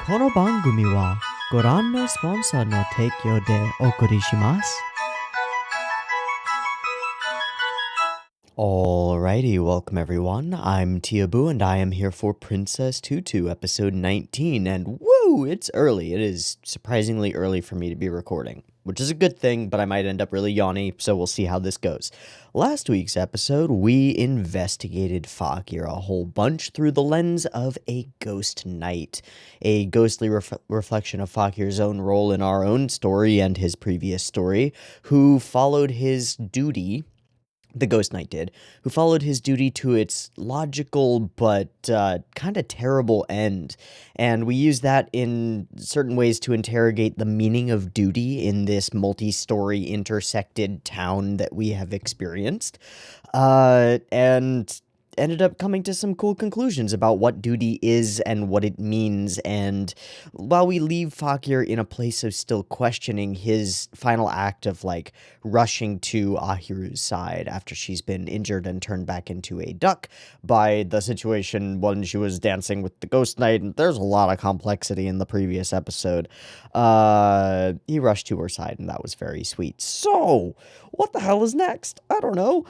この番組はご覧のスポンサーの提供でお送りします。Alrighty, welcome everyone. I'm Teeaboo and I am here for Princess Tutu, episode 19, and woo, it's early. It is surprisingly early for me to be recording, which is a good thing, but I might end up really yawny, so we'll see how this goes. Last week's episode, we investigated Fakir a whole bunch through the lens of a ghost knight, a ghostly reflection of Fakir's own role in our own story and his previous story, who followed his duty. The Ghost Knight did, who followed his duty to its logical but kind of terrible end. And we use that in certain ways to interrogate the meaning of duty in this multi-story intersected town that we have experienced. And ended up coming to some cool conclusions about what duty is and what it means. And while we leave Fakir in a place of still questioning his final act of like rushing to Ahiru's side after she's been injured and turned back into a duck by the situation when she was dancing with the Ghost Knight, and there's a lot of complexity in the previous episode, he rushed to her side, and that was very sweet. So, what the hell is next? I don't know.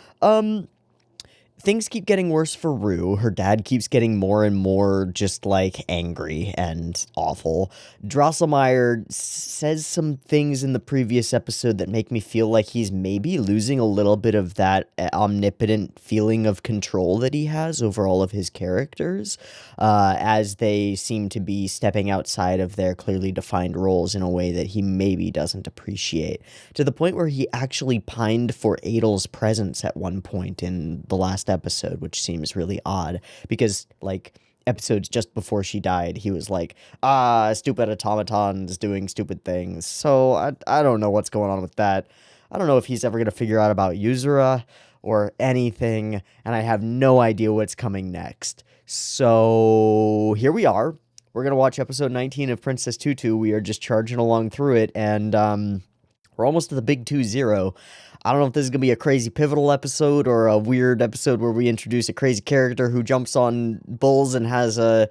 Things keep getting worse for Rue. Her dad keeps getting more and more just, like, angry and awful. Drosselmeyer says some things in the previous episode that make me feel like he's maybe losing a little bit of that omnipotent feeling of control that he has over all of his characters, as they seem to be stepping outside of their clearly defined roles in a way that he maybe doesn't appreciate. To the point where he actually pined for Adel's presence at one point in the last episode, which seems really odd because, like, episodes just before she died, he was like, stupid automatons doing stupid things. So I don't know what's going on with that. I don't know if he's ever going to figure out about Yuzura or anything, and I have no idea what's coming next. So here we are. We're going to watch episode 19 of Princess Tutu. We are just charging along through it, and we're almost to the big 2-0. I don't know if this is going to be a crazy pivotal episode or a weird episode where we introduce a crazy character who jumps on bulls and has a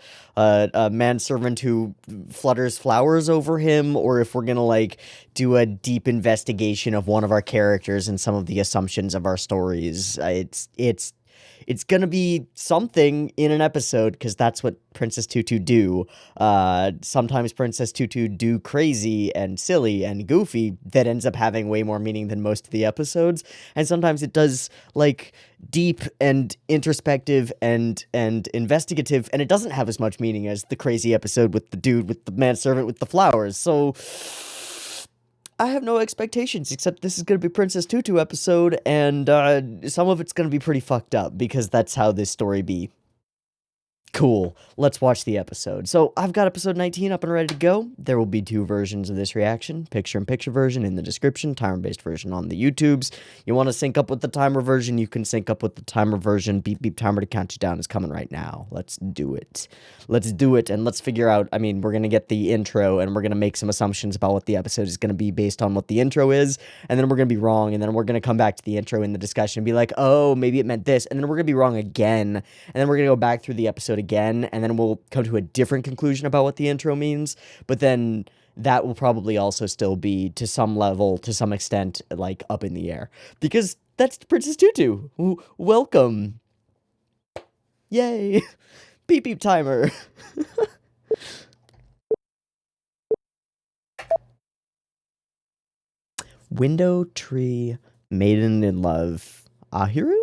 manservant who flutters flowers over him, or if we're going to, like, do a deep investigation of one of our characters and some of the assumptions of our stories. It's gonna be something in an episode, because that's what Princess Tutu do. Sometimes Princess Tutu do crazy and silly and goofy that ends up having way more meaning than most of the episodes, and sometimes it does, like, deep and introspective and investigative, and it doesn't have as much meaning as the crazy episode with the dude with the manservant with the flowers. So I have no expectations, except this is going to be Princess Tutu episode, and some of it's going to be pretty fucked up, because that's how this story be. Cool. Let's watch the episode. So I've got episode 19 up and ready to go. There will be two versions of this reaction, picture-in-picture version in the description, timer-based version on the YouTubes. You want to sync up with the timer version, you can sync up with the timer version. Beep, beep, timer to count you down is coming right now. Let's do it. Let's do it, and let's figure out, I mean, we're going to get the intro, and we're going to make some assumptions about what the episode is going to be based on what the intro is, and then we're going to be wrong, and then we're going to come back to the intro in the discussion and be like, oh, maybe it meant this, and then we're going to be wrong again, and then we're going to go back through the episode again, and then we'll come to a different conclusion about what the intro means, but then that will probably also still be, to some level, to some extent, like, up in the air, because that's Princess Tutu. Welcome. Yay. Beep beep timer. Window tree, maiden in love. Ahiru?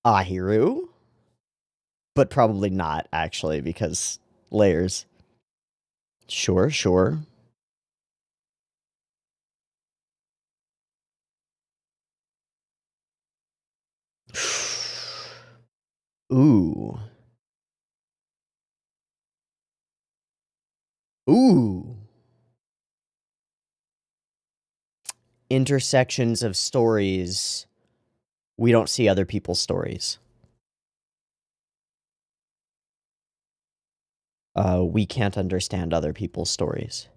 Ahiru? But probably not, actually, because layers. Sure, sure. Ooh. Ooh. Intersections of stories. We don't see other people's stories. We can't understand other people's stories.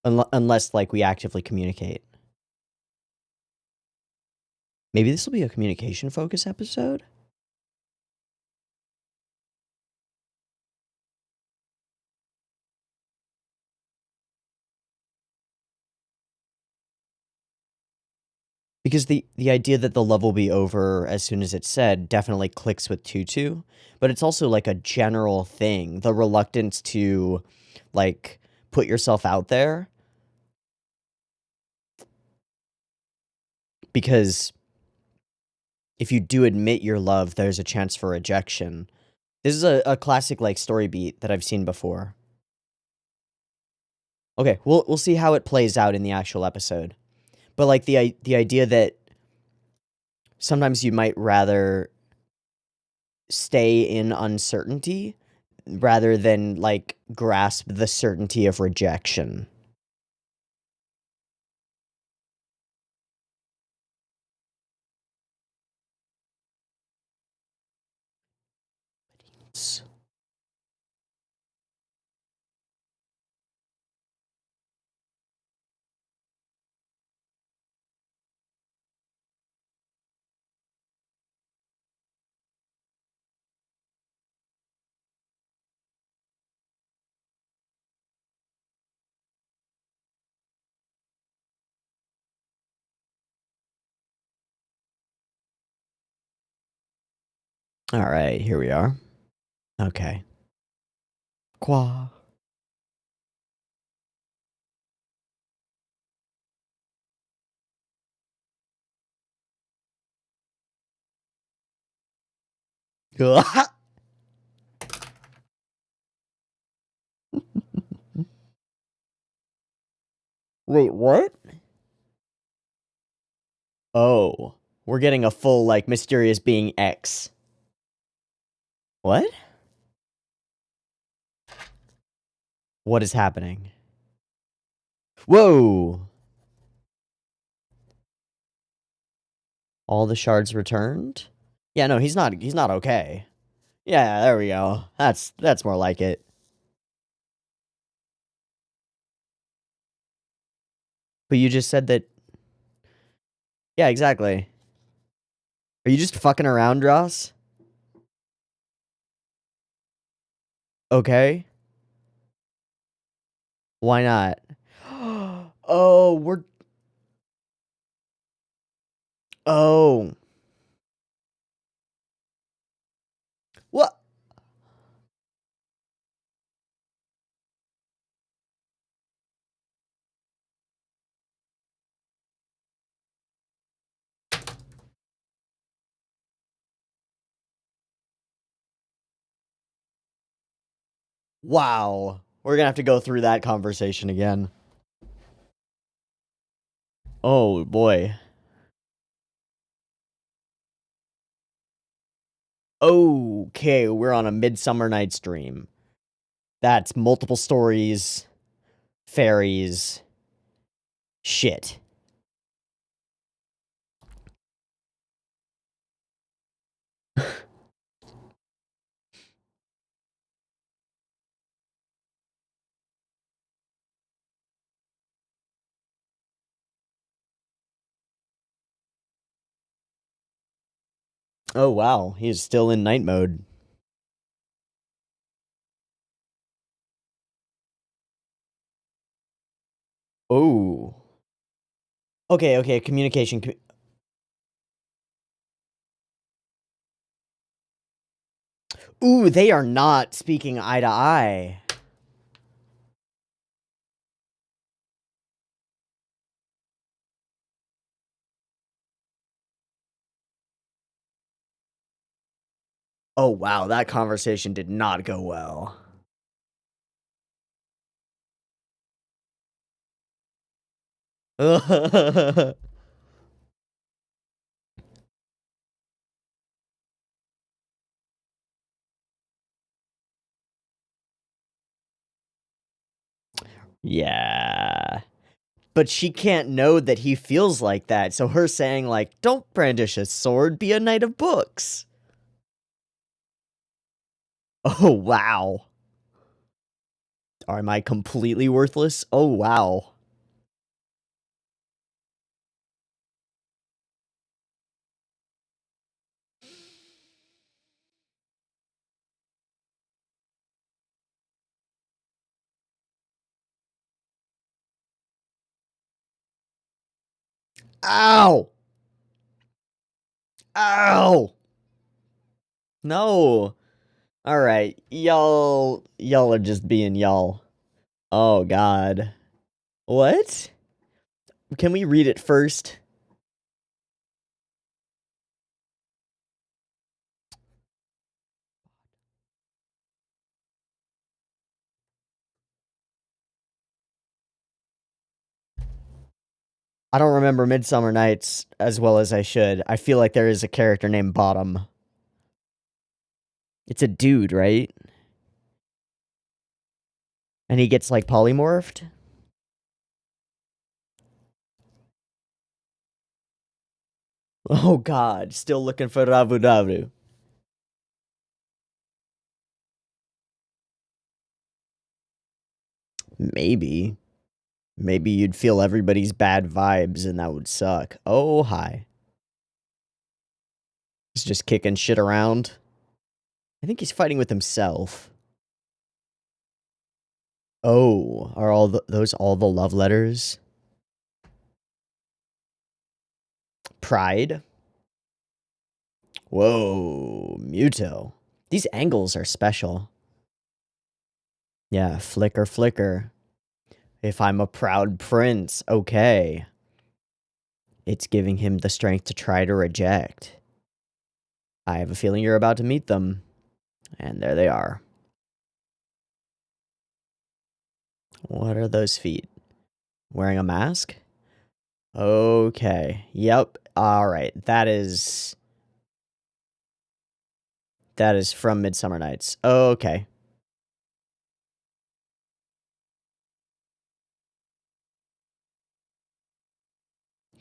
Unless, like, we actively communicate. Maybe this will be a communication focus episode? Because the idea that the love will be over as soon as it's said definitely clicks with Tutu, but it's also like a general thing. The reluctance to like put yourself out there because if you do admit your love, there's a chance for rejection. This is a classic like story beat that I've seen before. Okay, we'll see how it plays out in the actual episode. But like the idea that sometimes you might rather stay in uncertainty rather than like grasp the certainty of rejection. All right, here we are. Okay. Qua. Wait, what? Oh, we're getting a full like mysterious being X. What? What is happening? Whoa! All the shards returned? Yeah, no, he's not okay. Yeah, there we go. That's more like it. But you just said that. Yeah, exactly. Are you just fucking around, Dross? Okay. Why not? Oh, we're. Oh. What? Wow. We're gonna have to go through that conversation again. Oh, boy. Okay, we're on a Midsummer Night's Dream. That's multiple stories, fairies, shit. Oh, wow. He's still in night mode. Oh. Okay, communication. Ooh, they are not speaking eye to eye. Oh, wow, that conversation did not go well. Yeah. But she can't know that he feels like that, so her saying, like, don't brandish a sword, be a knight of books. Oh, wow. Am I completely worthless? Oh, wow. Ow! Ow! No. Alright, y'all are just being y'all. Oh god. What? Can we read it first? I don't remember Midsummer Nights as well as I should. I feel like there is a character named Bottom. It's a dude, right? And he gets, like, polymorphed? Oh god, still looking for Ravu. Maybe. Maybe you'd feel everybody's bad vibes and that would suck. Oh, hi. He's just kicking shit around. I think he's fighting with himself. Oh, are those all the love letters? Pride? Whoa, Muto. These angles are special. Yeah, flicker, flicker. If I'm a proud prince, okay. It's giving him the strength to try to reject. I have a feeling you're about to meet them. And there they are. What are those feet? Wearing a mask? Okay. Yep. Alright. That is from Midsummer Nights. Okay.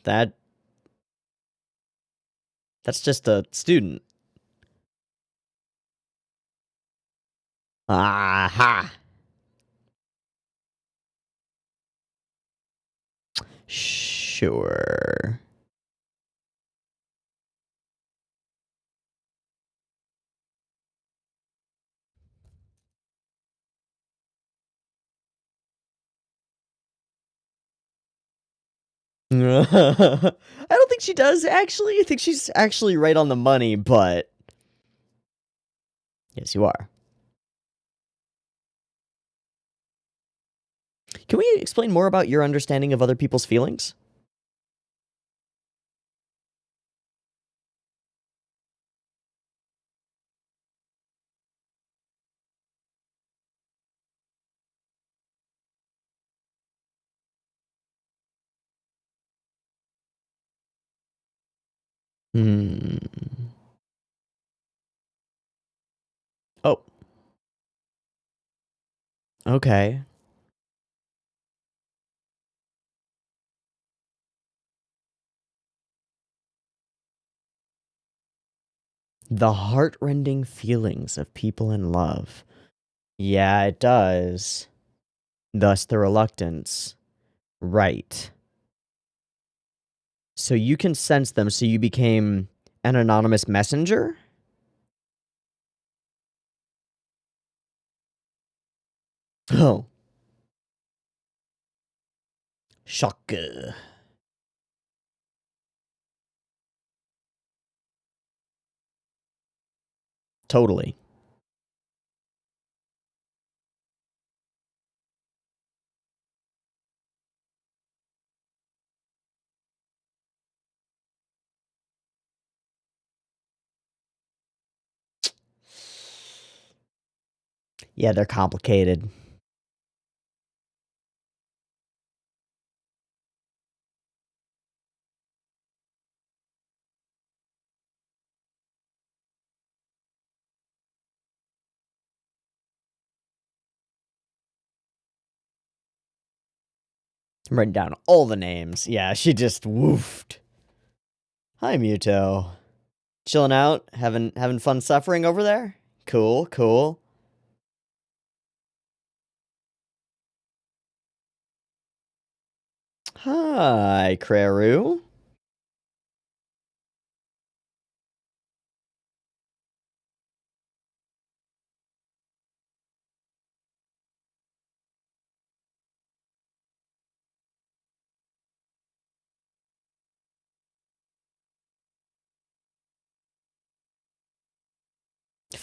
That's just a student. Aha! Sure. I don't think she does, actually. I think she's actually right on the money, but... Yes, you are. Can we explain more about your understanding of other people's feelings? Hmm. Oh. Okay. The heartrending feelings of people in love. Yeah, it does. Thus the reluctance. Right. So you can sense them, so you became an anonymous messenger? Oh. Shock. Totally. Yeah, they're complicated. I'm writing down all the names. Yeah, she just woofed. Hi, Muto. Chilling out? Having fun suffering over there? Cool, cool. Hi, Kreru.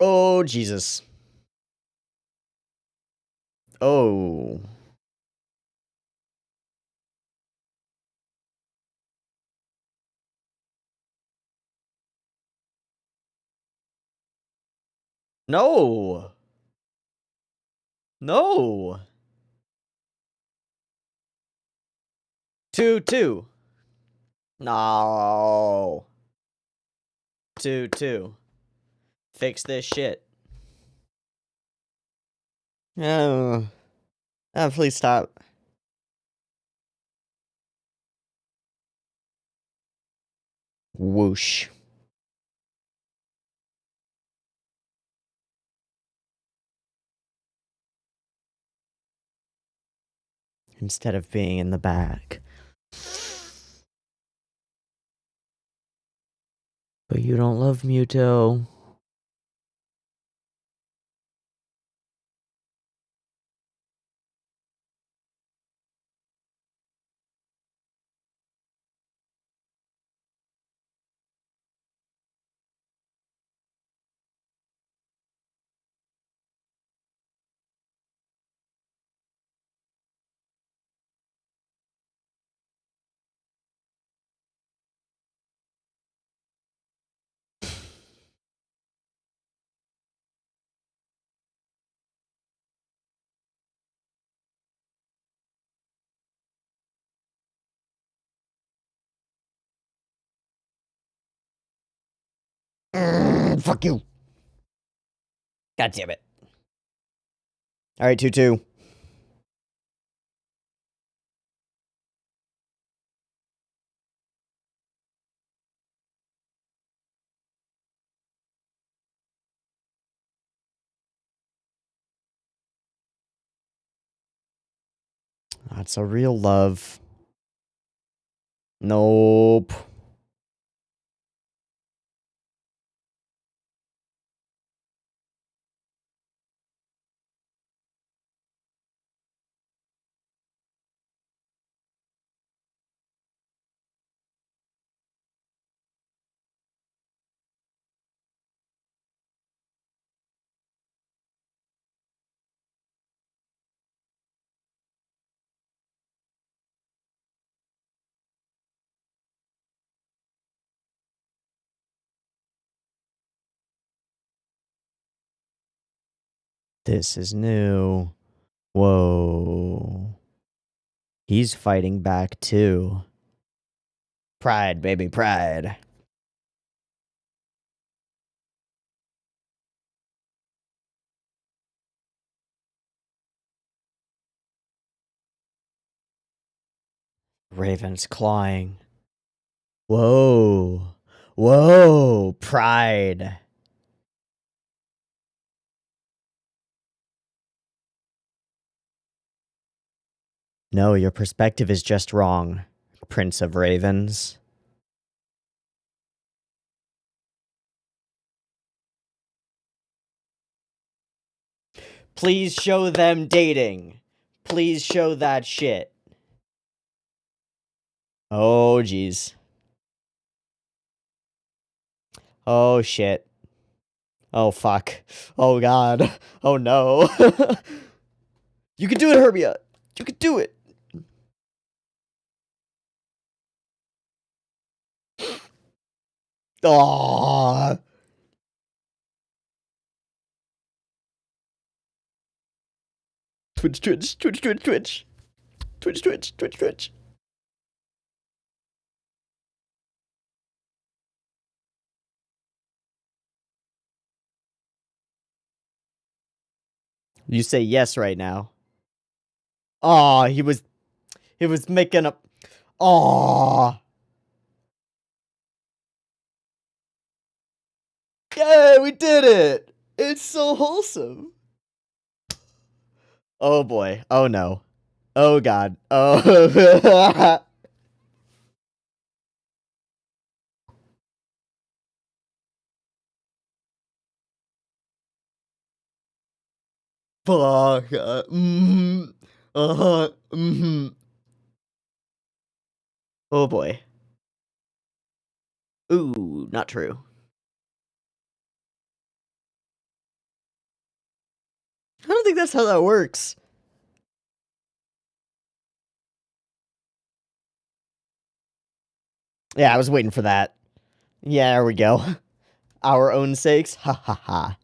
Oh, Jesus. Oh. No. No. 2-2. No. 2-2. Fix this shit. Oh. Please stop. Whoosh. Instead of being in the back. But you don't love Muto. Fuck you. God damn it. Alright, 2-2. That's a real love. Nope. This is new. Whoa. He's fighting back too. Pride, baby, pride. Raven's clawing. Whoa. Whoa. Pride. No, your perspective is just wrong, Prince of Ravens. Please show them dating. Please show that shit. Oh, jeez. Oh, shit. Oh, fuck. Oh, God. Oh, no. You can do it, Herbia. You can do it. Aww. Twitch, twitch, twitch, twitch, twitch. Twitch, twitch, twitch, twitch. You say yes right now. Aw, he was making a... Aw. Yay, we did it. It's so wholesome. Oh boy. Oh no. Oh god. Oh. Fuck. Oh boy. Ooh, not true. think that's how that works. Yeah, I was waiting for that. Yeah, there we go. Our own sakes. Ha ha ha.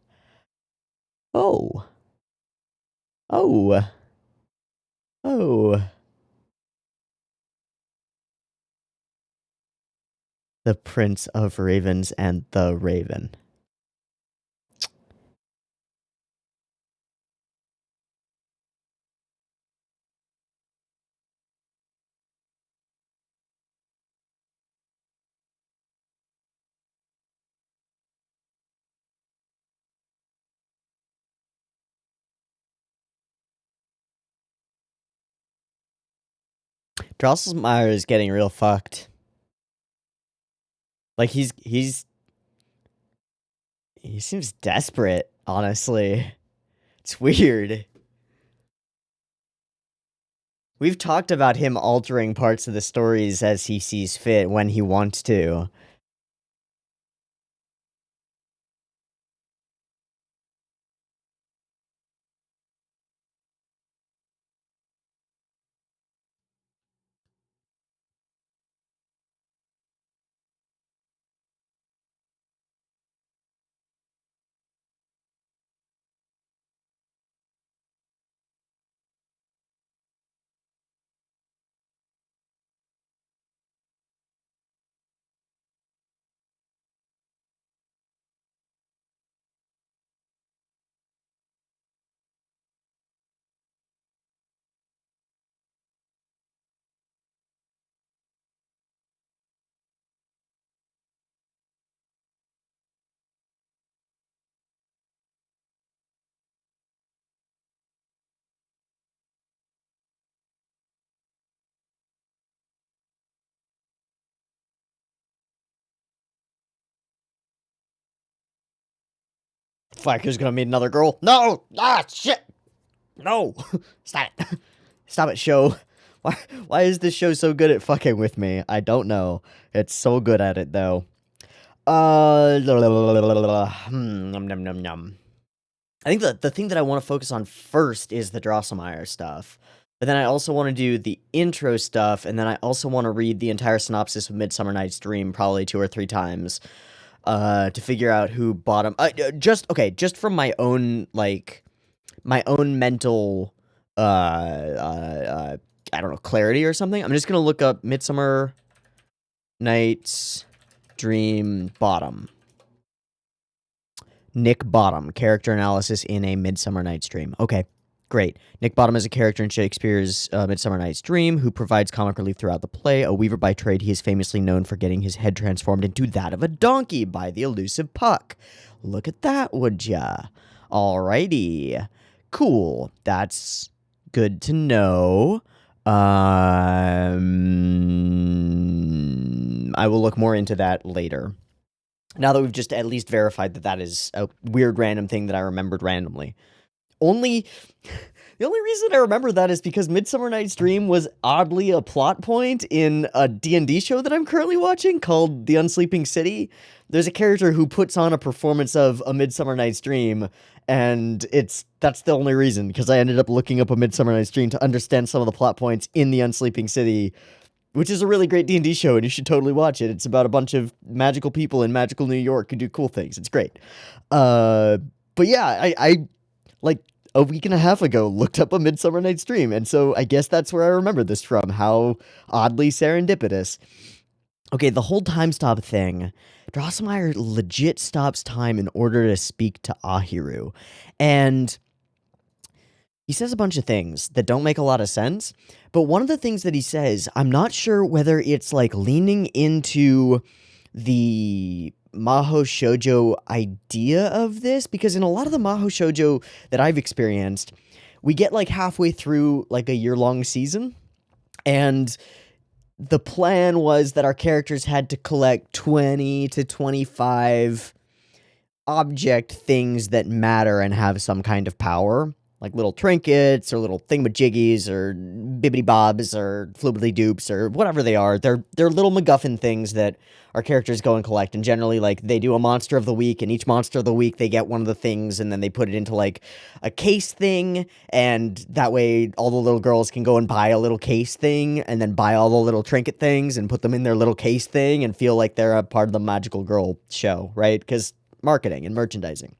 Oh. Oh. Oh. The Prince of Ravens and the Raven. Drosselmeyer is getting real fucked. Like, he seems desperate, honestly. It's weird. We've talked about him altering parts of the stories as he sees fit when he wants to. Fakir's gonna meet another girl. No! Ah, shit! No! Stop it. Stop it, show. Why is this show so good at fucking with me? I don't know. It's so good at it, though. Num, num, num, num. I think the thing that I want to focus on first is the Drosselmeyer stuff. But then I also want to do the intro stuff, and then I also want to read the entire synopsis of Midsummer Night's Dream probably 2 or 3 times. To figure out who bottom... just from my own, like... my own mental... I don't know, clarity or something. I'm just gonna look up Midsummer Night's Dream Bottom. Nick Bottom, character analysis in A Midsummer Night's Dream. Okay, great. Nick Bottom is a character in Shakespeare's Midsummer Night's Dream who provides comic relief throughout the play. A weaver by trade, he is famously known for getting his head transformed into that of a donkey by the elusive Puck. Look at that, would ya? Alrighty. Cool. That's good to know. I will look more into that later. Now that we've just at least verified that that is a weird random thing that I remembered randomly. The only reason I remember that is because Midsummer Night's Dream was oddly a plot point in a D&D show that I'm currently watching called The Unsleeping City. There's a character who puts on a performance of A Midsummer Night's Dream, and that's the only reason, because I ended up looking up A Midsummer Night's Dream to understand some of the plot points in The Unsleeping City, which is a really great D&D show, and you should totally watch it. It's about a bunch of magical people in magical New York who do cool things. It's great. But yeah, I like a week and a half ago looked up A Midsummer Night's Dream, and so I guess that's where I remember this from. How oddly serendipitous. Okay, the whole time stop thing. Drosselmeyer legit stops time in order to speak to Ahiru, and he says a bunch of things that don't make a lot of sense, but one of the things that he says, I'm not sure whether it's like leaning into the Maho Shoujo idea of this, because in a lot of the Maho Shoujo that I've experienced, we get like halfway through like a year-long season, and the plan was that our characters had to collect 20 to 25 object things that matter and have some kind of power. like little trinkets or little thingamajiggies or bibbity bobs or fluidly dupes or whatever they are. They're little MacGuffin things that our characters go and collect, and generally, like, they do a monster of the week, and each monster of the week they get one of the things, and then they put it into like a case thing, and that way all the little girls can go and buy a little case thing, and then buy all the little trinket things and put them in their little case thing and feel like they're a part of the magical girl show, right? Because marketing and merchandising.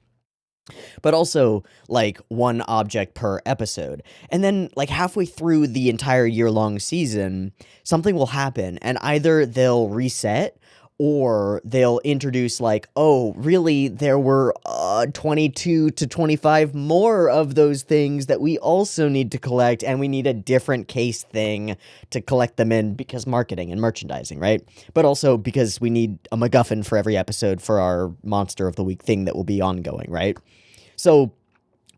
But also, like, one object per episode. And then, like, halfway through the entire year-long season, something will happen, and either they'll reset, or they'll introduce, like, oh, really, there were 22 to 25 more of those things that we also need to collect, and we need a different case thing to collect them in, because marketing and merchandising, right? But also because we need a MacGuffin for every episode for our Monster of the Week thing that will be ongoing, right? So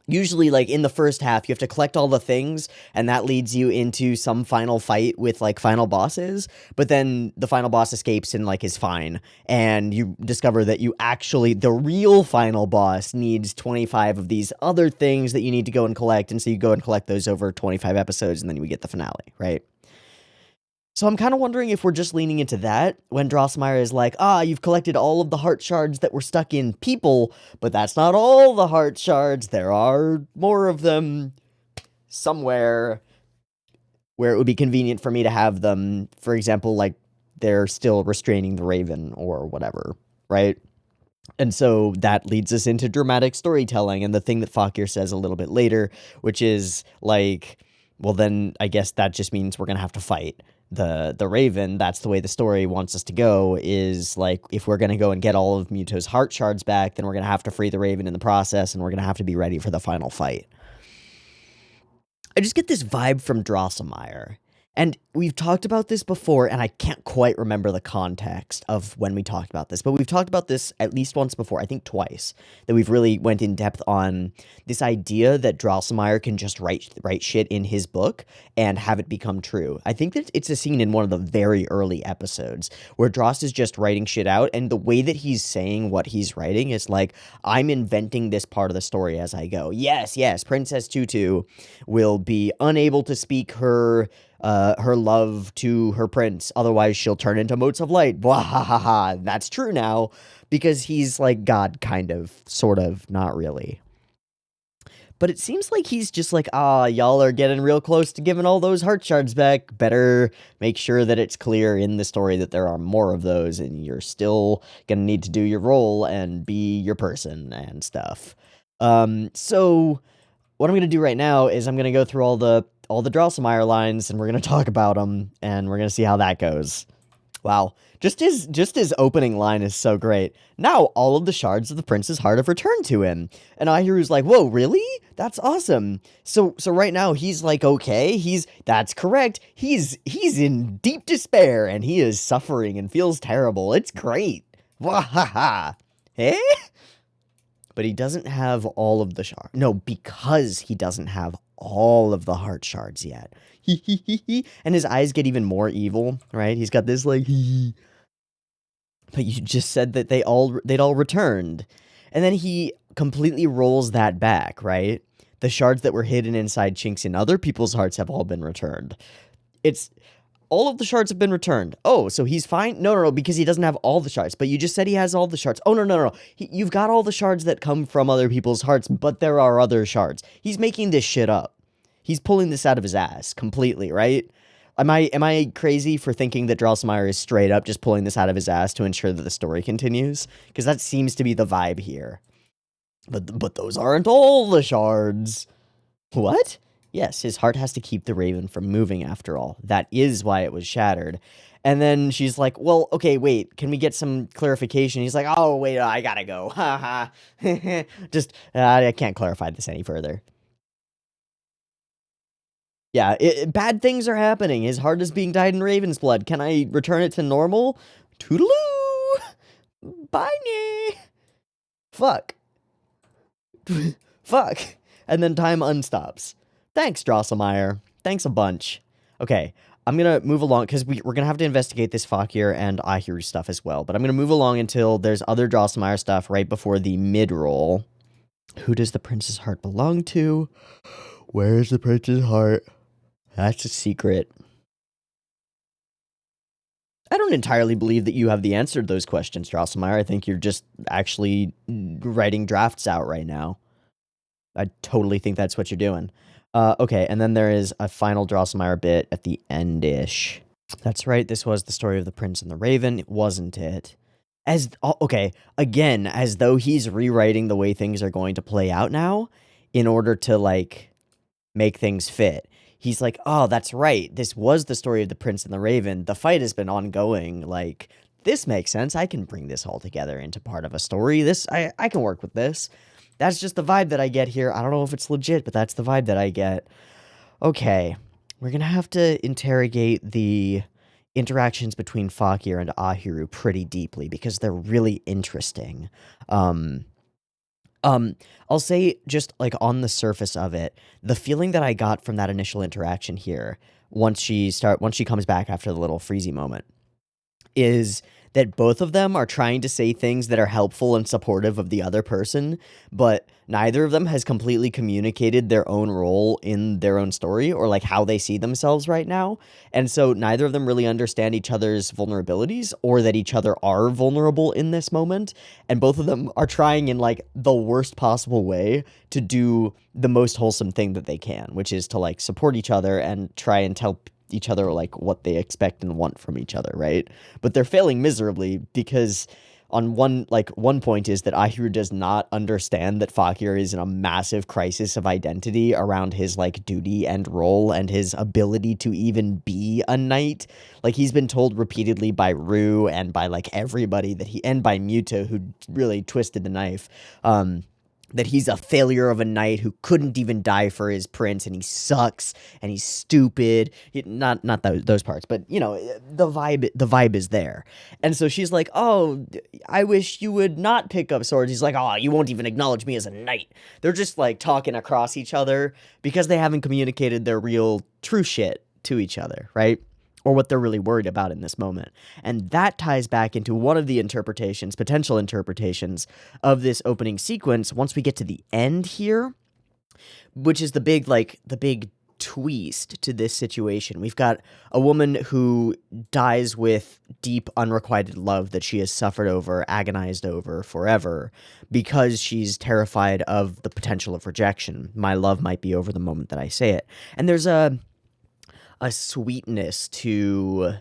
usually, like, in the first half, you have to collect all the things, and that leads you into some final fight with, like, final bosses, but then the final boss escapes and, like, is fine, and you discover that the real final boss needs 25 of these other things that you need to go and collect, and so you go and collect those over 25 episodes, and then we get the finale, right? So I'm kind of wondering if we're just leaning into that when Drosselmeyer is like, you've collected all of the heart shards that were stuck in people, but that's not all the heart shards. There are more of them somewhere where it would be convenient for me to have them. For example, like, they're still restraining the raven or whatever, right? And so that leads us into dramatic storytelling and the thing that Fakir says a little bit later, which is like, well, then I guess that just means we're going to have to fight the raven. That's the way the story wants us to go, is like, if we're going to go and get all of Muto's heart shards back, then we're going to have to free the raven in the process, and we're going to have to be ready for the final fight. I just get this vibe from Drosselmeyer. And we've talked about this before, and I can't quite remember the context of when we talked about this, but we've talked about this at least once before, I think twice, that we've really went in depth on this idea that Drosselmeyer can just write shit in his book and have it become true. I think that it's a scene in one of the very early episodes where Dross is just writing shit out, and the way that he's saying what he's writing is like, I'm inventing this part of the story as I go. Yes, Princess Tutu will be unable to speak her love to her prince, otherwise she'll turn into motes of light. Blah, ha, ha, ha. That's true now, because he's like God, kind of, sort of, not really. But it seems like he's just like, y'all are getting real close to giving all those heart shards back. Better make sure that it's clear in the story that there are more of those, and you're still gonna need to do your role and be your person and stuff. So what I'm gonna do right now is I'm gonna go through all the Drosselmeyer lines, and we're gonna talk about them, and we're gonna see how that goes. Wow, just his opening line is so great. Now all of the shards of the prince's heart have returned to him, and Ahiru's like, "Whoa, really? That's awesome." So right now he's like, okay, that's correct. He's in deep despair, and he is suffering and feels terrible. It's great. Wahaha. Eh? But he doesn't have all of the shards. No, because he doesn't have all of the heart shards yet. And his eyes get even more evil, right? He's got this like, but you just said that they'd all returned. And then he completely rolls that back, right? The shards that were hidden inside chinks in other people's hearts have all been returned. All of the shards have been returned. Oh, so he's fine? No, because he doesn't have all the shards. But you just said he has all the shards. Oh, no. You've got all the shards that come from other people's hearts, but there are other shards. He's making this shit up. He's pulling this out of his ass completely, right? Am I crazy for thinking that Drosselmeyer is straight up just pulling this out of his ass to ensure that the story continues? Because that seems to be the vibe here. But those aren't all the shards. What? Yes, his heart has to keep the raven from moving after all. That is why it was shattered. And then she's like, well, okay, wait, can we get some clarification? He's like, oh, wait, I gotta go. Ha ha. Just, I can't clarify this any further. Yeah, bad things are happening. His heart is being dyed in raven's blood. Can I return it to normal? Toodaloo! Bye, nye. Fuck. Fuck. And then time unstops. Thanks, Drosselmeyer. Thanks a bunch. Okay, I'm gonna move along, because we're gonna have to investigate this Fakir and Ahiru stuff as well, but I'm gonna move along until there's other Drosselmeyer stuff right before the mid-roll. Who does the prince's heart belong to? Where is the prince's heart? That's a secret. I don't entirely believe that you have the answer to those questions, Drosselmeyer. I think you're just actually writing drafts out right now. I totally think that's what you're doing. Okay, and then there is a final Drosselmeyer bit at the end-ish. That's right, this was the story of the Prince and the Raven, wasn't it? Okay, again, as though he's rewriting the way things are going to play out now in order to, like, make things fit. He's like, oh, that's right, this was the story of the Prince and the Raven. The fight has been ongoing, like, this makes sense. I can bring this all together into part of a story. I can work with this. That's just the vibe that I get here. I don't know if it's legit, but that's the vibe that I get. Okay, we're gonna have to interrogate the interactions between Fakir and Ahiru pretty deeply because they're really interesting. Um, I'll say just like on the surface of it, the feeling that I got from that initial interaction here, once she comes back after the little freezy moment, is that both of them are trying to say things that are helpful and supportive of the other person, but neither of them has completely communicated their own role in their own story or like how they see themselves right now. And so neither of them really understand each other's vulnerabilities or that each other are vulnerable in this moment. And both of them are trying in like the worst possible way to do the most wholesome thing that they can, which is to like support each other and try and tell each other like what they expect and want from each other, right? But they're failing miserably because on one point is that Ahiru does not understand that Fakir is in a massive crisis of identity around his like duty and role and his ability to even be a knight. Like he's been told repeatedly by Rue and by like everybody and by Muto, who really twisted the knife, that he's a failure of a knight who couldn't even die for his prince, and he sucks, and he's stupid. Not those parts, but you know, the vibe is there. And so she's like, "Oh, I wish you would not pick up swords." He's like, "Oh, you won't even acknowledge me as a knight." They're just like talking across each other because they haven't communicated their real true shit to each other, right? Or what they're really worried about in this moment. And that ties back into one of the potential interpretations of this opening sequence once we get to the end here, which is the big twist to this situation. We've got a woman who dies with deep unrequited love that she has suffered over, agonized over forever because she's terrified of the potential of rejection. My love might be over the moment that I say it. And there's a sweetness to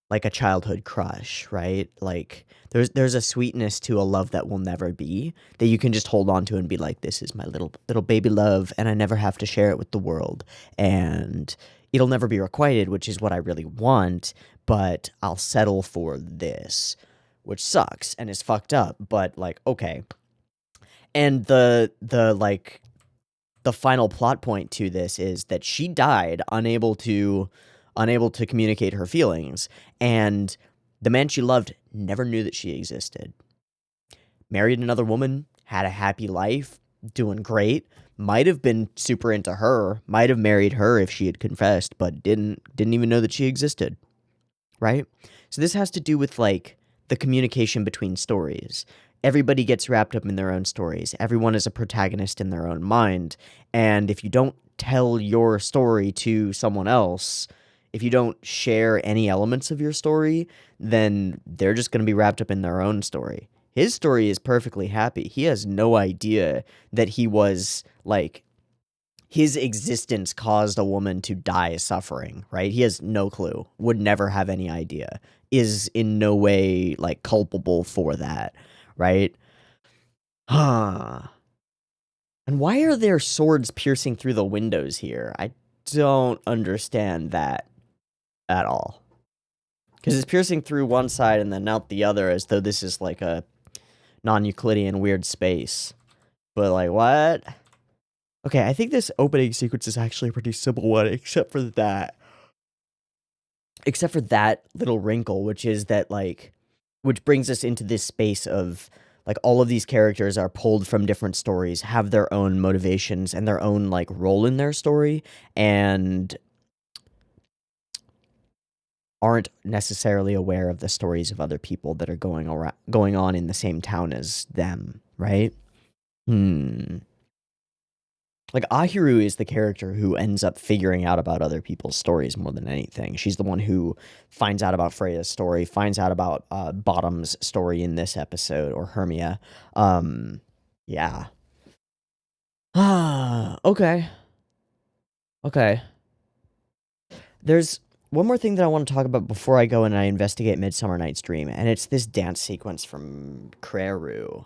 like a childhood crush, right? Like there's a sweetness to a love that will never be, that you can just hold on to and be like, this is my little baby love, and I never have to share it with the world, and it'll never be requited, which is what I really want, but I'll settle for this, which sucks and is fucked up, but like, okay. And the final plot point to this is that she died unable to communicate her feelings, and the man she loved never knew that she existed. Married another woman, had a happy life, doing great, might have been super into her, might have married her if she had confessed, but didn't even know that she existed, right? So this has to do with like the communication between stories. Everybody gets wrapped up in their own stories. Everyone is a protagonist in their own mind. And if you don't tell your story to someone else, if you don't share any elements of your story, then they're just going to be wrapped up in their own story. His story is perfectly happy. He has no idea that he was like, his existence caused a woman to die suffering, right? He has no clue, would never have any idea, is in no way like culpable for that, right? Huh. And why are there swords piercing through the windows here? I don't understand that at all. Because it's piercing through one side and then out the other as though this is like a non-Euclidean weird space. But like, what? Okay, I think this opening sequence is actually a pretty simple one, except for that little wrinkle, which is that like, which brings us into this space of like all of these characters are pulled from different stories, have their own motivations and their own like role in their story, and aren't necessarily aware of the stories of other people that are going on in the same town as them, right? Hmm. Like, Ahiru is the character who ends up figuring out about other people's stories more than anything. She's the one who finds out about Freya's story, finds out about Bottom's story in this episode, or Hermia. Yeah. Okay. Okay. There's one more thing that I want to talk about before I go and I investigate Midsummer Night's Dream, and it's this dance sequence from Kreru.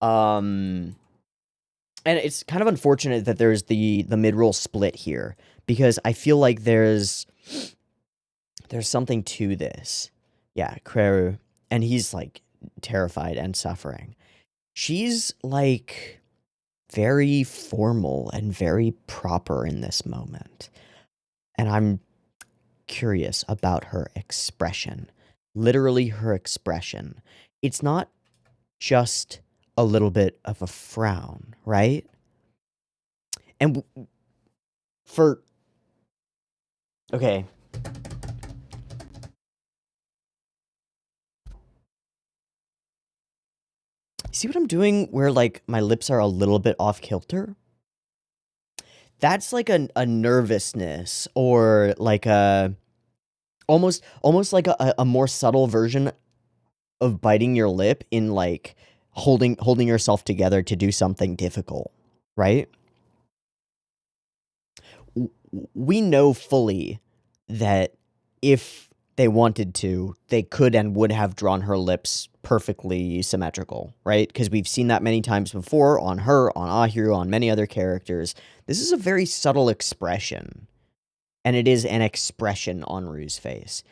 Um, and it's kind of unfortunate that there's the mid-roll split here, because I feel like there's something to this. Yeah, Kreru, and he's like terrified and suffering. She's like very formal and very proper in this moment. And I'm curious about her expression. Literally her expression. It's not just a little bit of a frown, right? And for okay, see what I'm doing where like my lips are a little bit off kilter? That's like a nervousness, or like a almost like a more subtle version of biting your lip in like holding yourself together to do something difficult, right? We know fully that if they wanted to, they could and would have drawn her lips perfectly symmetrical, right? Because we've seen that many times before on her, on Ahiru, on many other characters. This is a very subtle expression, and it is an expression on Rue's face,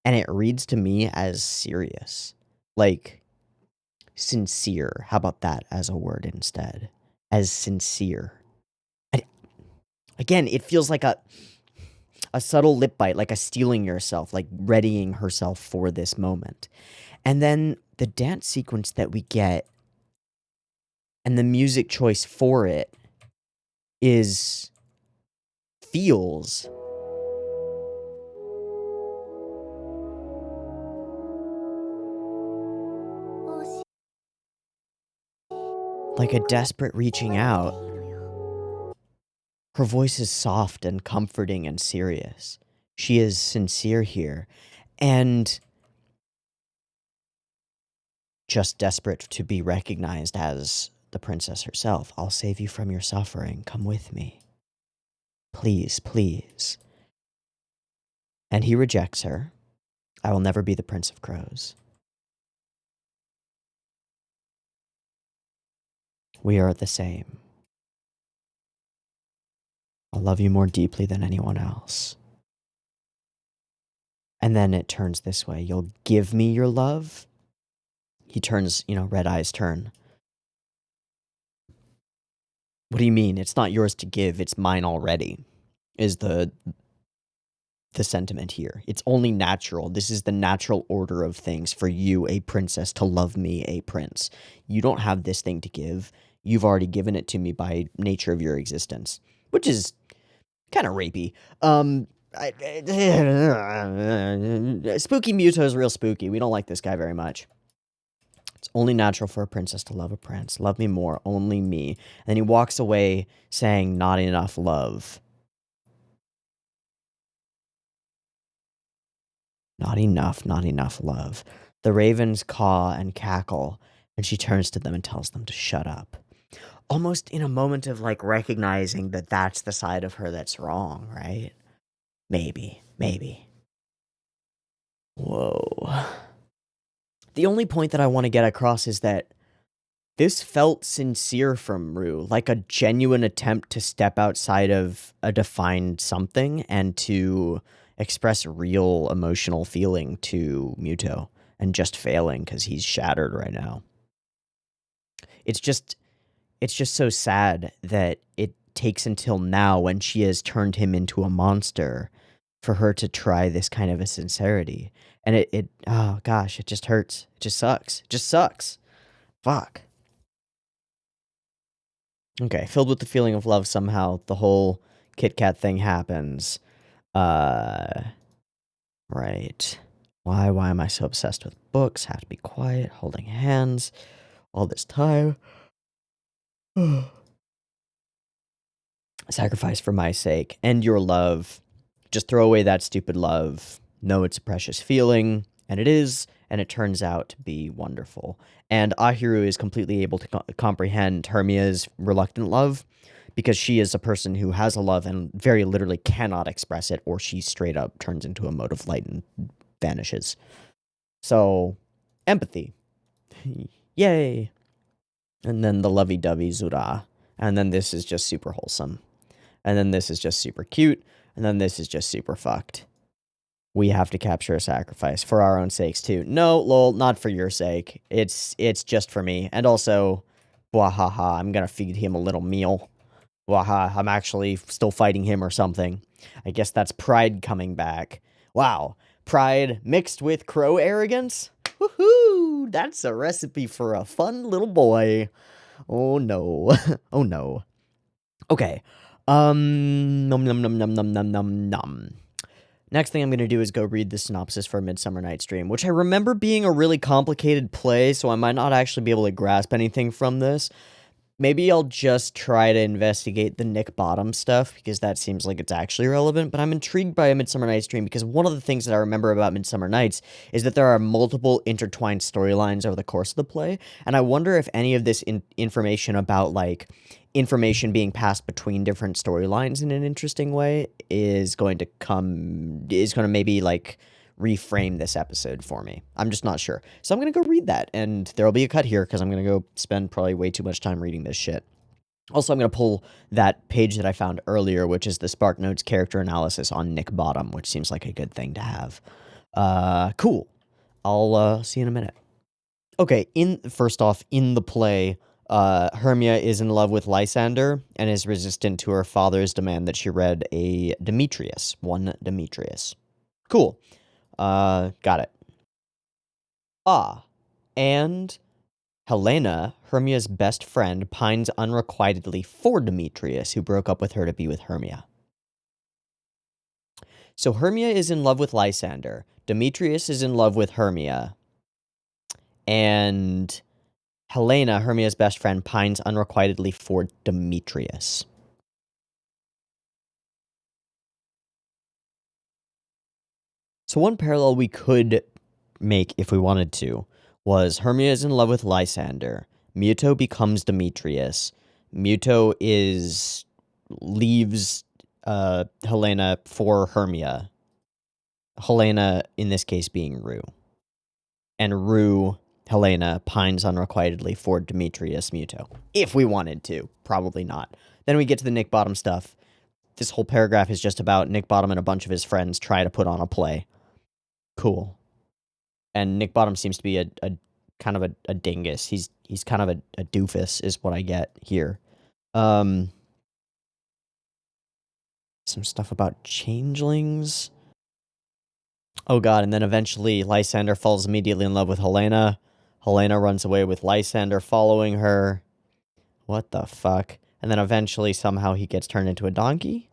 and it reads to me as serious, like sincere. How about that as a word instead? As sincere. I, again, it feels like a subtle lip bite, like a steeling yourself, like readying herself for this moment. And then the dance sequence that we get and the music choice for it is feels like a desperate reaching out. Her voice is soft and comforting and serious. She is sincere here and just desperate to be recognized as the princess herself. I'll save you from your suffering. Come with me. Please, please. And he rejects her. I will never be the Prince of Crows. We are the same. I'll love you more deeply than anyone else. And then it turns this way. You'll give me your love? He turns, red eyes turn. What do you mean? It's not yours to give, it's mine already, is the sentiment here. It's only natural. This is the natural order of things for you, a princess, to love me, a prince. You don't have this thing to give. You've already given it to me by nature of your existence, which is kind of rapey. Spooky Muto is real spooky. We don't like this guy very much. It's only natural for a princess to love a prince. Love me more, only me. And then he walks away saying, not enough love. Not enough love. The ravens caw and cackle, and she turns to them and tells them to shut up. Almost in a moment of like recognizing that that's the side of her that's wrong, right? Maybe. Whoa. The only point that I want to get across is that this felt sincere from Rue, like a genuine attempt to step outside of a defined something and to express real emotional feeling to Muto, and just failing because he's shattered right now. It's just so sad that it takes until now, when she has turned him into a monster, for her to try this kind of a sincerity. And it oh gosh, it just hurts. It just sucks. It just sucks. Fuck. Okay, filled with the feeling of love somehow, the whole Kit Kat thing happens. Right. Why am I so obsessed with books? Have to be quiet, holding hands all this time. Sacrifice for my sake. End your love. Just throw away that stupid love. Know it's a precious feeling, and it is, and it turns out to be wonderful. And Ahiru is completely able to comprehend Hermia's reluctant love, because she is a person who has a love and very literally cannot express it, or she straight up turns into a mote of light and vanishes. So, empathy. Yay! And then the lovey-dovey Zura. And then this is just super wholesome. And then this is just super cute. And then this is just super fucked. We have to capture a sacrifice for our own sakes too. No, lol, not for your sake. It's just for me. And also, wahaha, I'm gonna feed him a little meal. Waha, I'm actually still fighting him or something. I guess that's pride coming back. Wow, pride mixed with crow arrogance? Woohoo! That's a recipe for a fun little boy. Oh no. Oh no. Okay. Num num num num num num num num. Next thing I'm going to do is go read the synopsis for Midsummer Night's Dream, which I remember being a really complicated play, so I might not actually be able to grasp anything from this. Maybe I'll just try to investigate the Nick Bottom stuff, because that seems like it's actually relevant, but I'm intrigued by A Midsummer Night's Dream, because one of the things that I remember about Midsummer Nights is that there are multiple intertwined storylines over the course of the play, and I wonder if any of this information about, like, information being passed between different storylines in an interesting way is going to maybe, like, reframe this episode for me. I'm just not sure. So I'm going to go read that, and there'll be a cut here because I'm going to go spend probably way too much time reading this shit. Also, I'm going to pull that page that I found earlier, which is the SparkNotes character analysis on Nick Bottom, which seems like a good thing to have. Cool. I'll see you in a minute. Okay, first off, in the play, Hermia is in love with Lysander and is resistant to her father's demand that she read one Demetrius. Cool. Got it. And Helena, Hermia's best friend, pines unrequitedly for Demetrius, who broke up with her to be with Hermia. So Hermia is in love with Lysander, Demetrius is in love with Hermia, and Helena, Hermia's best friend, pines unrequitedly for Demetrius. So one parallel we could make if we wanted to was Hermia is in love with Lysander. Muto becomes Demetrius. Muto leaves Helena for Hermia. Helena, in this case, being Rue. And Rue, Helena, pines unrequitedly for Demetrius Muto. If we wanted to. Probably not. Then we get to the Nick Bottom stuff. This whole paragraph is just about Nick Bottom and a bunch of his friends try to put on a play. Cool. And Nick Bottom seems to be a kind of a dingus. He's kind of a doofus, is what I get here. Some stuff about changelings. Oh god, and then eventually Lysander falls immediately in love with Helena. Helena runs away with Lysander following her. What the fuck? And then eventually somehow he gets turned into a donkey?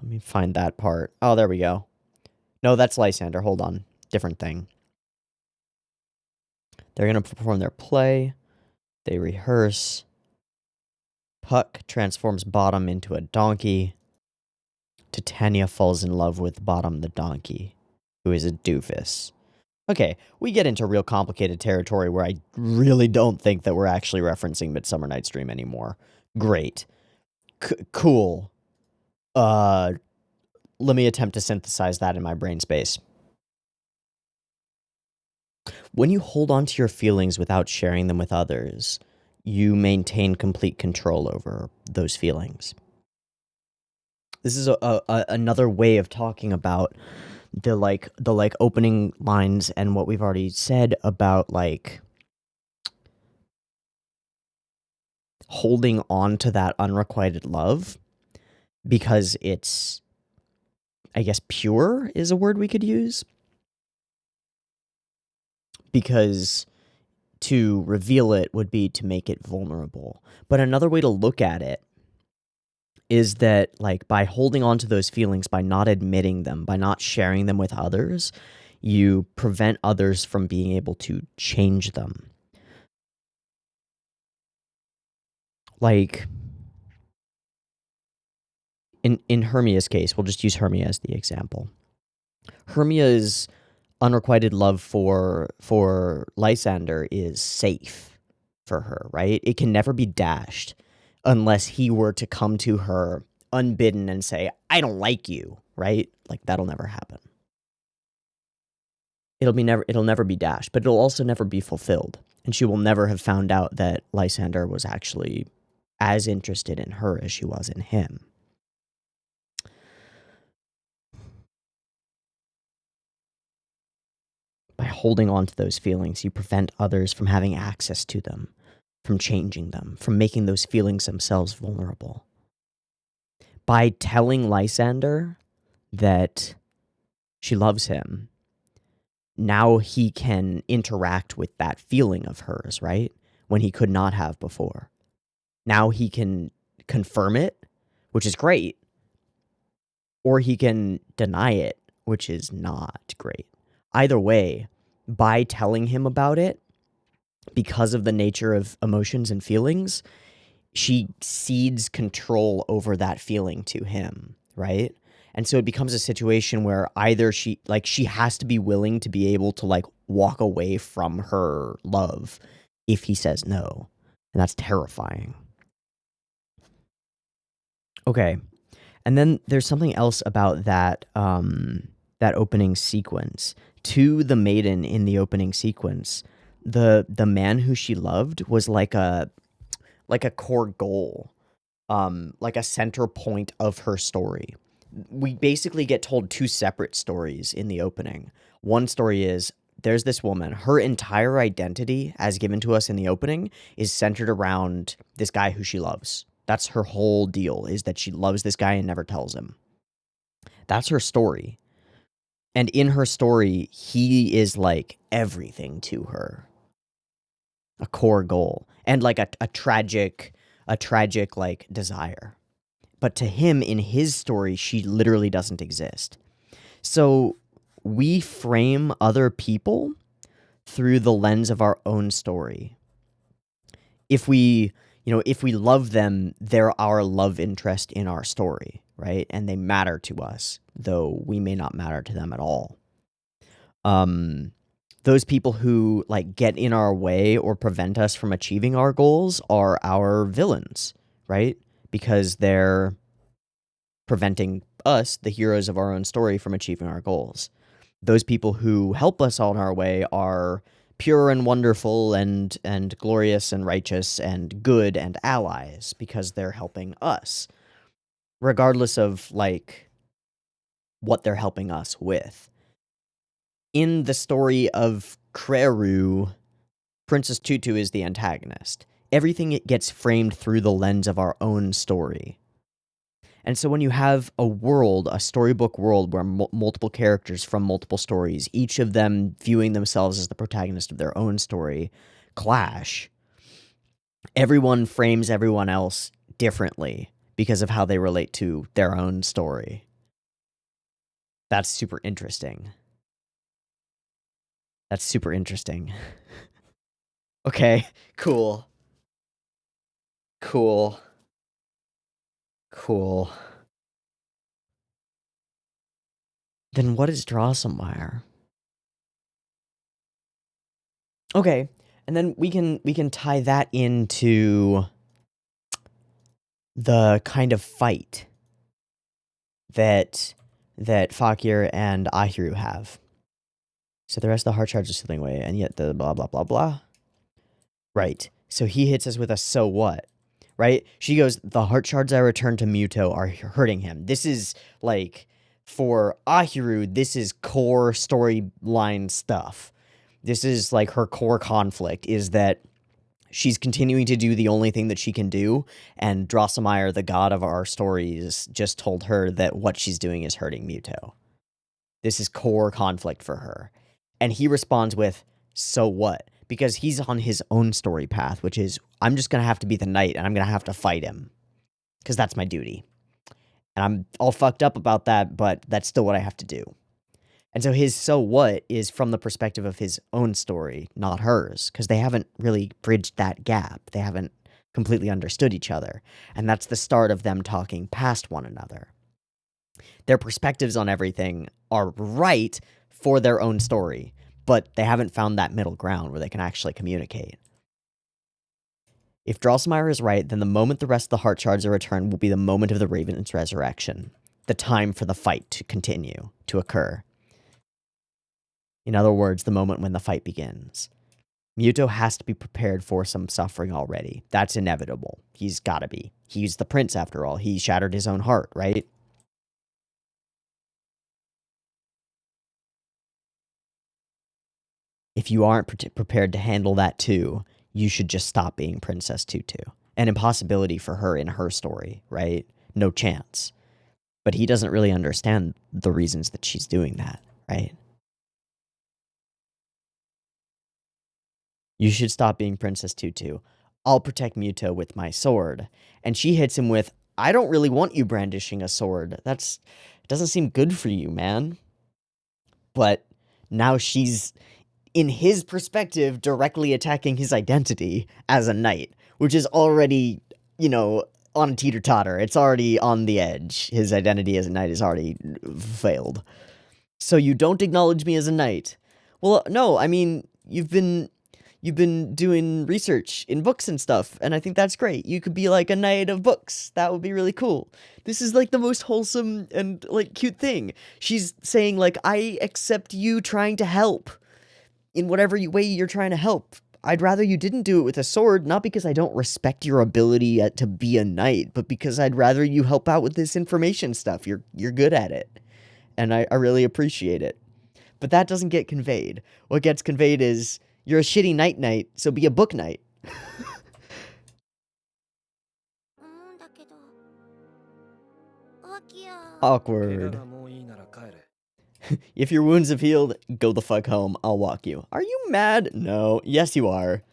Let me find that part. Oh, there we go. No, that's Lysander. Hold on. Different thing. They're going to perform their play. They rehearse. Puck transforms Bottom into a donkey. Titania falls in love with Bottom the donkey, who is a doofus. Okay, we get into real complicated territory where I really don't think that we're actually referencing Midsummer Night's Dream anymore. Great. Cool. Let me attempt to synthesize that in my brain space. When you hold on to your feelings without sharing them with others, you maintain complete control over those feelings. This is another way of talking about the opening lines and what we've already said about like holding on to that unrequited love because it's, I guess, pure is a word we could use. Because to reveal it would be to make it vulnerable. But another way to look at it is that, like, by holding on to those feelings, by not admitting them, by not sharing them with others, you prevent others from being able to change them. Like, in Hermia's case, we'll just use Hermia as the example. Hermia's unrequited love for Lysander is safe for her, right? It can never be dashed unless he were to come to her unbidden and say, I don't like you, right? Like, that'll never happen. It'll never be dashed, but it'll also never be fulfilled. And she will never have found out that Lysander was actually as interested in her as she was in him. By holding on to those feelings, you prevent others from having access to them, from changing them, from making those feelings themselves vulnerable. By telling Lysander that she loves him, now he can interact with that feeling of hers, right? When he could not have before. Now he can confirm it, which is great, or he can deny it, which is not great. Either way, by telling him about it, because of the nature of emotions and feelings, she cedes control over that feeling to him, right? And so it becomes a situation where either she has to be willing to be able to walk away from her love if he says no. And that's terrifying. Okay. And then there's something else about that that opening sequence. To the maiden in the opening sequence, the man who she loved was like a core goal, like a center point of her story. We basically get told two separate stories in the opening. One story is there's this woman, her entire identity as given to us in the opening is centered around this guy who she loves. That's her whole deal, is that she loves this guy and never tells him. That's her story. And in her story, he is like everything to her. A core goal. And like a tragic like desire. But to him, in his story, she literally doesn't exist. So we frame other people through the lens of our own story. If we love them, they're our love interest in our story, right? And they matter to us, though we may not matter to them at all. Those people who get in our way or prevent us from achieving our goals are our villains, right? Because they're preventing us, the heroes of our own story, from achieving our goals. Those people who help us on our way are pure and wonderful and glorious and righteous and good and allies because they're helping us, regardless of what they're helping us with. In the story of Kreru, Princess Tutu is the antagonist. Everything gets framed through the lens of our own story. And so when you have a world, a storybook world where multiple characters from multiple stories, each of them viewing themselves as the protagonist of their own story, clash, everyone frames everyone else differently because of how they relate to their own story. That's super interesting. Okay, cool. Then what is Drosselmeyer? Okay, and then we can tie that into the kind of fight that Fakir and Ahiru have. So the rest of the heart charge is slipping away, and yet the blah blah blah blah. Right. So he hits us with a so what? Right? She goes, the heart shards I returned to Muto are hurting him. This is for Ahiru, this is core storyline stuff. This is her core conflict is that she's continuing to do the only thing that she can do, and Drosselmeyer, the god of our stories, just told her that what she's doing is hurting Muto. This is core conflict for her. And he responds with, so what? Because he's on his own story path, which is, I'm just going to have to be the knight, and I'm going to have to fight him. Because that's my duty. And I'm all fucked up about that, but that's still what I have to do. And so his so what is from the perspective of his own story, not hers, because they haven't really bridged that gap. They haven't completely understood each other. And that's the start of them talking past one another. Their perspectives on everything are right for their own story, but they haven't found that middle ground where they can actually communicate. If Drosselmeyer is right, then the moment the rest of the heart shards are returned will be the moment of the Raven's resurrection, the time for the fight to continue, to occur. In other words, the moment when the fight begins. Muto has to be prepared for some suffering already. That's inevitable. He's gotta be. He's the prince, after all. He shattered his own heart, right? If you aren't prepared to handle that too, you should just stop being Princess Tutu. An impossibility for her in her story, right? No chance. But he doesn't really understand the reasons that she's doing that, right? You should stop being Princess Tutu. I'll protect Muto with my sword. And she hits him with, I don't really want you brandishing a sword. It doesn't seem good for you, man. But now she's, in his perspective, directly attacking his identity as a knight, which is already, on a teeter-totter. It's already on the edge. His identity as a knight is already failed. So you don't acknowledge me as a knight. Well, no, I mean, you've been doing research in books and stuff, and I think that's great. You could be like a knight of books. That would be really cool. This is like the most wholesome and like cute thing. She's saying like, I accept you trying to help in whatever way you're trying to help. I'd rather you didn't do it with a sword, not because I don't respect your ability to be a knight, but because I'd rather you help out with this information stuff. You're good at it, and I really appreciate it. But that doesn't get conveyed. What gets conveyed is, you're a shitty knight, so be a book knight. Awkward. If your wounds have healed, go the fuck home. I'll walk you. Are you mad? No. Yes, you are.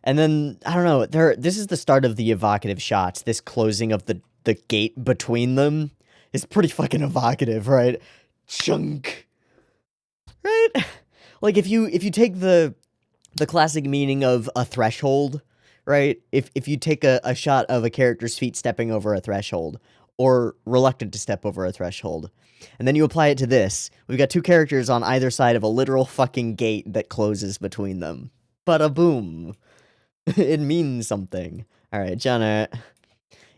And then, I don't know, this is the start of the evocative shots. This closing of the gate between them is pretty fucking evocative, right? Chunk. Right? Like, if you take the classic meaning of a threshold, right? If you take a shot of a character's feet stepping over a threshold, or reluctant to step over a threshold, and then you apply it to this, we've got two characters on either side of a literal fucking gate that closes between them. Bada boom. It means something. Alright, Janet.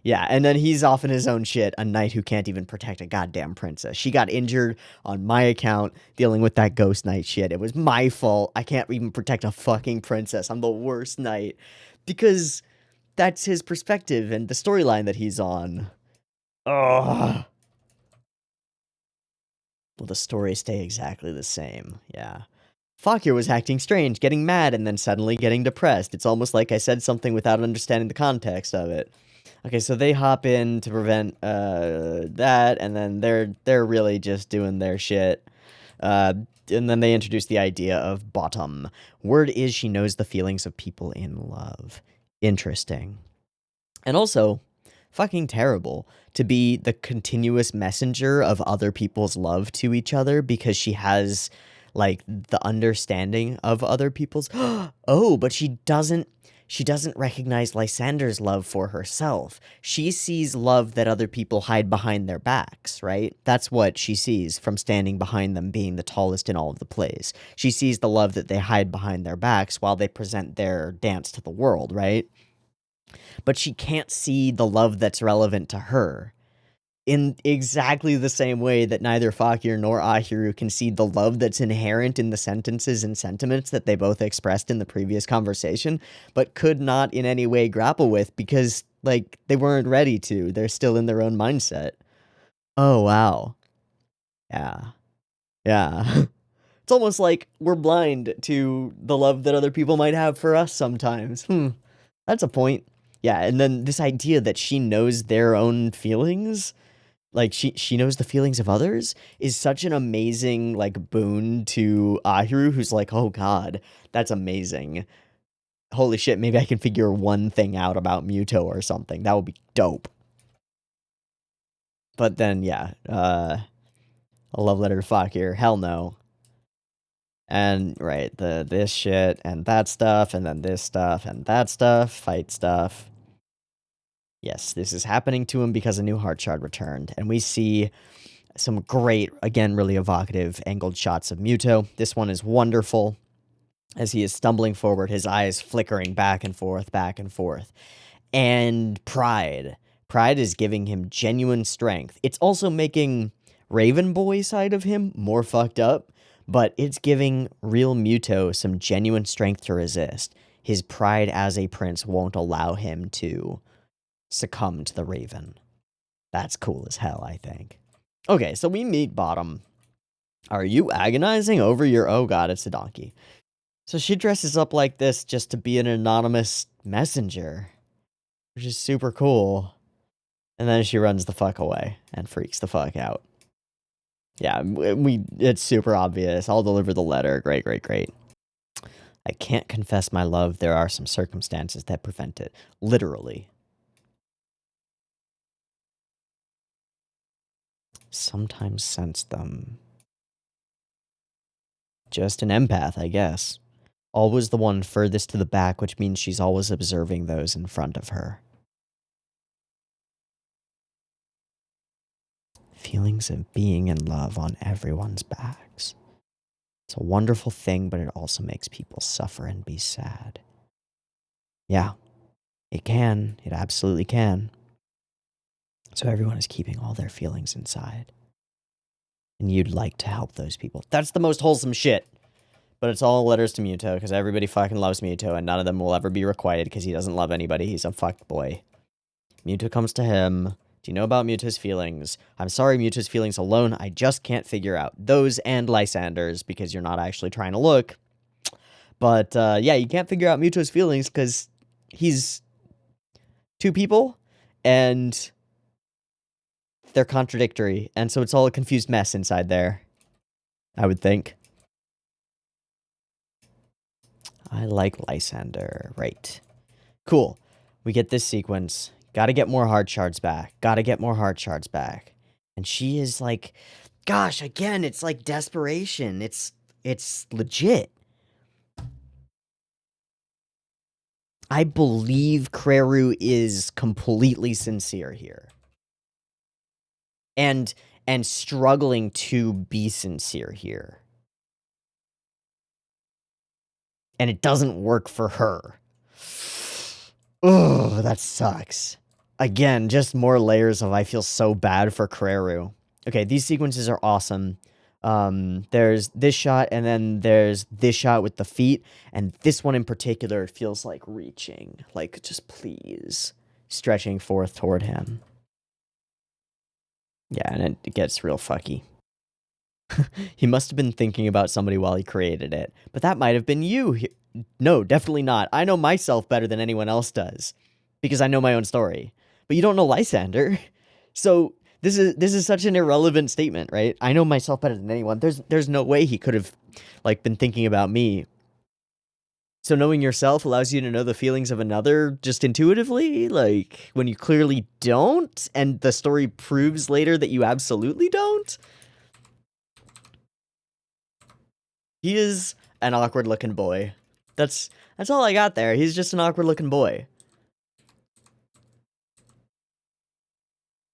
Yeah, and then he's off in his own shit, a knight who can't even protect a goddamn princess. She got injured on my account dealing with that ghost knight shit. It was my fault. I can't even protect a fucking princess. I'm the worst knight. Because that's his perspective and the storyline that he's on. Ugh. Will the story stay exactly the same? Yeah. Fakir was acting strange, getting mad, and then suddenly getting depressed. It's almost like I said something without understanding the context of it. Okay, so they hop in to prevent that, and then they're really just doing their shit. And then they introduce the idea of bottom. Word is she knows the feelings of people in love. Interesting. And also, fucking terrible to be the continuous messenger of other people's love to each other because she has, like, the understanding of other people's... Oh, but she doesn't recognize Lysander's love for herself. She sees love that other people hide behind their backs, right? That's what she sees from standing behind them being the tallest in all of the plays. She sees the love that they hide behind their backs while they present their dance to the world, right? But she can't see the love that's relevant to her. In exactly the same way that neither Fakir nor Ahiru can see the love that's inherent in the sentences and sentiments that they both expressed in the previous conversation, but could not in any way grapple with because, like, they weren't ready to. They're still in their own mindset. Oh, wow. Yeah. Yeah. It's almost like we're blind to the love that other people might have for us sometimes. That's a point. Yeah, and then this idea that she knows their own feelings, like she knows the feelings of others, is such an amazing like boon to Ahiru, who's like, oh god, that's amazing. Holy shit, maybe I can figure one thing out about Muto or something. That would be dope. But then, yeah, a love letter to Fakir, hell no. And, right, this shit, and that stuff, and then this stuff, and that stuff, fight stuff. Yes, this is happening to him because a new heart shard returned, and we see some great, again, really evocative angled shots of Muto. This one is wonderful as he is stumbling forward, his eyes flickering back and forth, back and forth. And pride. Pride is giving him genuine strength. It's also making Raven Boy side of him more fucked up, but it's giving real Muto some genuine strength to resist. His pride as a prince won't allow him to succumb to the Raven. That's cool as hell, I think. Okay, so we meet Bottom. Are you agonizing over your... Oh god, it's a donkey. So she dresses up like this just to be an anonymous messenger, which is super cool. And then she runs the fuck away and freaks the fuck out. Yeah, it's super obvious. I'll deliver the letter. Great, great, great. I can't confess my love. There are some circumstances that prevent it. Literally. Sometimes sense them. Just an empath, I guess. Always the one furthest to the back, which means she's always observing those in front of her. Feelings of being in love on everyone's backs. It's a wonderful thing, but it also makes people suffer and be sad. Yeah, it can. It absolutely can. So everyone is keeping all their feelings inside. And you'd like to help those people. That's the most wholesome shit. But it's all letters to Muto, because everybody fucking loves Muto, and none of them will ever be requited because he doesn't love anybody. He's a fuck boy. Muto comes to him. Do you know about Muto's feelings? I'm sorry, Muto's feelings alone, I just can't figure out. Those and Lysander's, because you're not actually trying to look. But, yeah, you can't figure out Muto's feelings because he's two people, and they're contradictory, and so it's all a confused mess inside there, I would think. I like Lysander. Right. Cool. We get this sequence. Gotta get more heart shards back. Gotta get more heart shards back. And she is like, gosh, again, it's like desperation. It's legit. I believe Kreru is completely sincere here. And struggling to be sincere here. And it doesn't work for her. Oh, that sucks. Again, just more layers of I feel so bad for Kreru. Okay, these sequences are awesome. There's this shot, and then there's this shot with the feet, and this one in particular feels like reaching. Like, just please. Stretching forth toward him. Yeah, and it gets real fucky. He must have been thinking about somebody while he created it. But that might have been you. No, definitely not. I know myself better than anyone else does. Because I know my own story. But you don't know Lysander. So this is such an irrelevant statement, right? I know myself better than anyone. There's no way he could have like been thinking about me. So knowing yourself allows you to know the feelings of another just intuitively, like when you clearly don't, and the story proves later that you absolutely don't. He is an awkward-looking boy. That's all I got there. He's just an awkward-looking boy.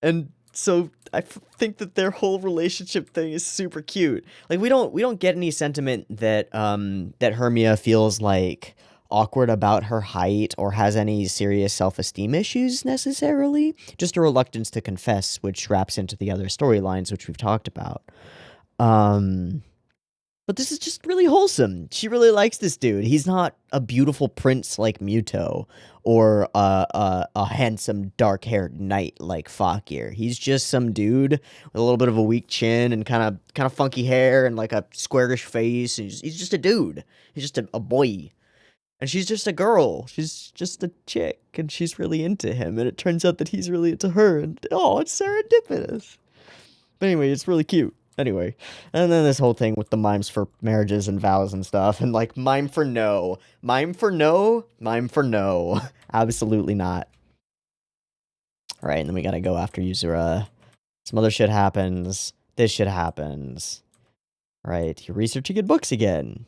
And so I think that their whole relationship thing is super cute. Like we don't get any sentiment that that Hermia feels like awkward about her height or has any serious self-esteem issues necessarily. Just a reluctance to confess, which wraps into the other storylines which we've talked about. But this is just really wholesome. She really likes this dude. He's not a beautiful prince like Muto or a handsome dark-haired knight like Fakir. He's just some dude with a little bit of a weak chin and kind of funky hair and like a squarish face. He's just a dude. He's just a boy. And she's just a girl. She's just a chick and she's really into him. And it turns out that he's really into her. And oh, it's serendipitous. But anyway, it's really cute. Anyway, and then this whole thing with the mimes for marriages and vows and stuff, and like, mime for no. Mime for no? Mime for no. Absolutely not. Alright, and then we gotta go after Yuzura. Some other shit happens. This shit happens. Right, you're researching in books again.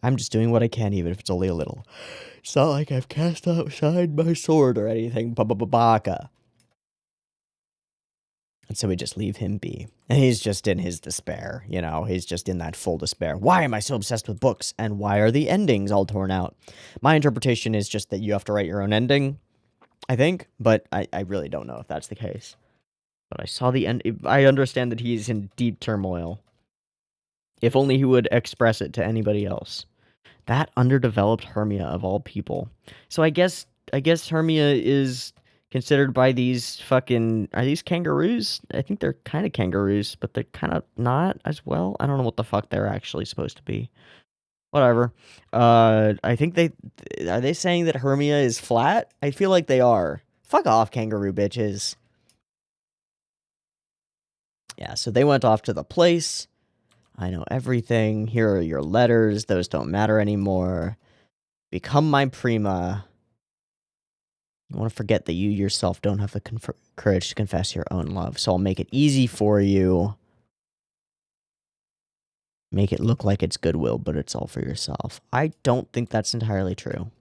I'm just doing what I can, even if it's only a little. It's not like I've cast outside my sword or anything, baka. And so we just leave him be. And he's just in his despair, you know, he's just in that full despair. Why am I so obsessed with books? And why are the endings all torn out? My interpretation is just that you have to write your own ending, I think, but I really don't know if that's the case. But I saw the end. I understand that he's in deep turmoil. If only he would express it to anybody else. That underdeveloped Hermia of all people. So I guess Hermia is considered by these fucking... Are these kangaroos? I think they're kind of kangaroos, but they're kind of not as well. I don't know what the fuck they're actually supposed to be. Whatever. I think they... Are they saying that Hermia is flat? I feel like they are. Fuck off, kangaroo bitches. Yeah, so they went off to the place. I know everything. Here are your letters. Those don't matter anymore. Become my prima. You want to forget that you yourself don't have the courage to confess your own love. So I'll make it easy for you. Make it look like it's goodwill, but it's all for yourself. I don't think that's entirely true.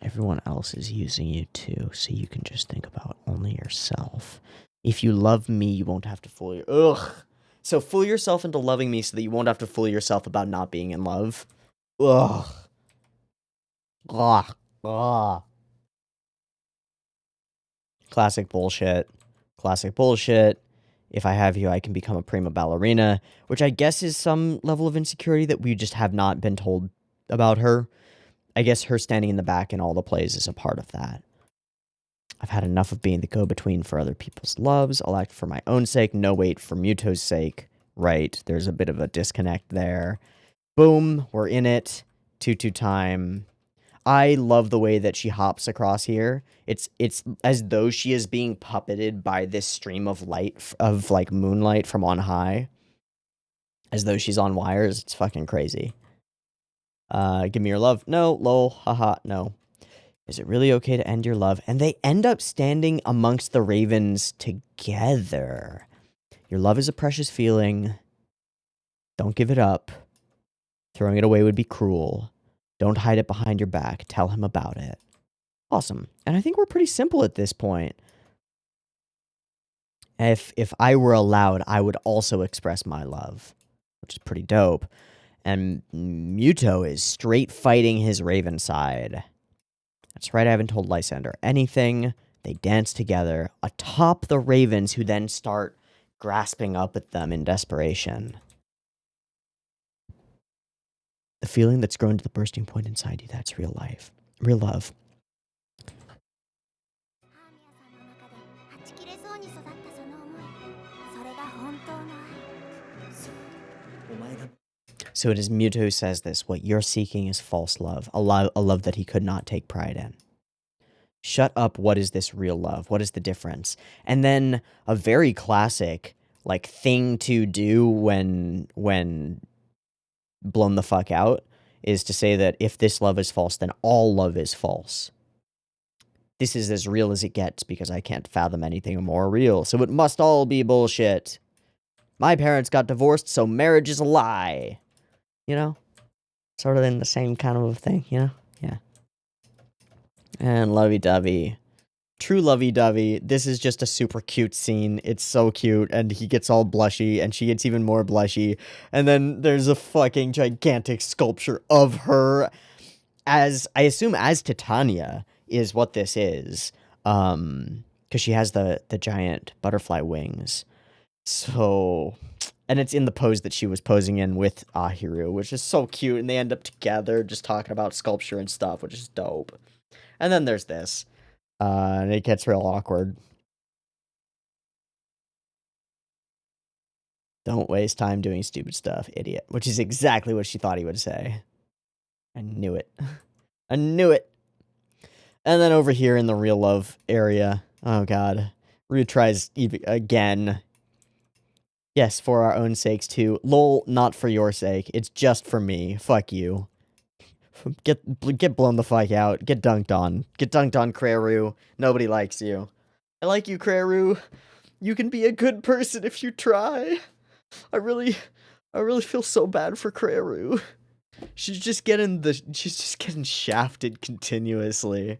Everyone else is using you too, so you can just think about only yourself. If you love me, you won't have to fool your... Ugh. So fool yourself into loving me so that you won't have to fool yourself about not being in love. Ugh. Ugh. Ugh. Classic bullshit. Classic bullshit. If I have you, I can become a prima ballerina, which I guess is some level of insecurity that we just have not been told about her. I guess her standing in the back in all the plays is a part of that. I've had enough of being the go-between for other people's loves. I'll act for my own sake. No, wait, for Muto's sake. Right, there's a bit of a disconnect there. Boom, we're in it. Tutu time. I love the way that she hops across here. It's as though she is being puppeted by this stream of light, of like moonlight from on high. As though she's on wires. It's fucking crazy. Give me your love. No, lol, haha, no. Is it really okay to end your love? And they end up standing amongst the ravens together. Your love is a precious feeling. Don't give it up. Throwing it away would be cruel. Don't hide it behind your back. Tell him about it. Awesome. And I think we're pretty simple at this point. If I were allowed, I would also express my love, which is pretty dope. And Muto is straight fighting his raven side. That's right, I haven't told Lysander anything. They dance together atop the ravens, who then start grasping up at them in desperation. The feeling that's grown to the bursting point inside you, that's real life. Real love. So it is Muto who says this. What you're seeking is false love. A love that he could not take pride in. Shut up, what is this real love? What is the difference? And then a very classic, like, thing to do when blown the fuck out is to say that if this love is false, then all love is false. This is as real as it gets because I can't fathom anything more real, so it must all be bullshit. My parents got divorced, so marriage is a lie. You know? Sort of in the same kind of thing, you know? Yeah. And lovey-dovey. True lovey-dovey. This is just a super cute scene. It's so cute, and he gets all blushy, and she gets even more blushy. And then there's a fucking gigantic sculpture of her as, I assume, as Titania is what this is. Because she has the giant butterfly wings. So... And it's in the pose that she was posing in with Ahiru, which is so cute. And they end up together just talking about sculpture and stuff, which is dope. And then there's this. And it gets real awkward. Don't waste time doing stupid stuff, idiot. Which is exactly what she thought he would say. I knew it. I knew it. And then over here in the real love area. Oh, God. Ryu tries again. Yes, for our own sakes, too. Lol, not for your sake. It's just for me. Fuck you. Get blown the fuck out. Get dunked on. Get dunked on, Kreru. Nobody likes you. I like you, Kreru. You can be a good person if you try. I really feel so bad for Kreru. She's just getting shafted continuously.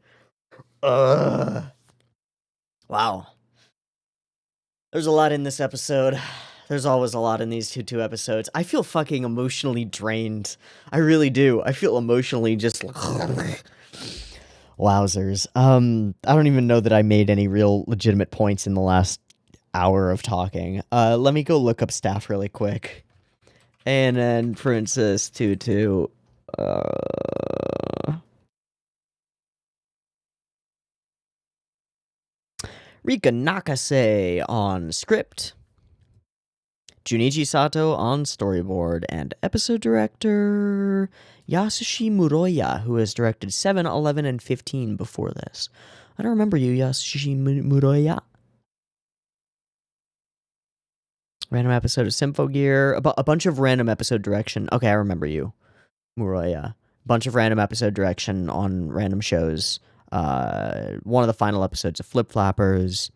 Ugh. Wow. There's a lot in this episode. There's always a lot in these Tutu episodes. I feel fucking emotionally drained. I really do. I feel emotionally just wowzers. I don't even know that I made any real legitimate points in the last hour of talking. Let me go look up staff really quick. And then Princess Tutu. Rika Nakase on script. Junichi Sato on storyboard, and episode director Yasushi Muroya, who has directed 7, 11, and 15 before this. I don't remember you, Yasushi Muroya. Random episode of Symphogear, a bunch of random episode direction. Okay, I remember you, Muroya. Bunch of random episode direction on random shows. One of the final episodes of Flip Flappers.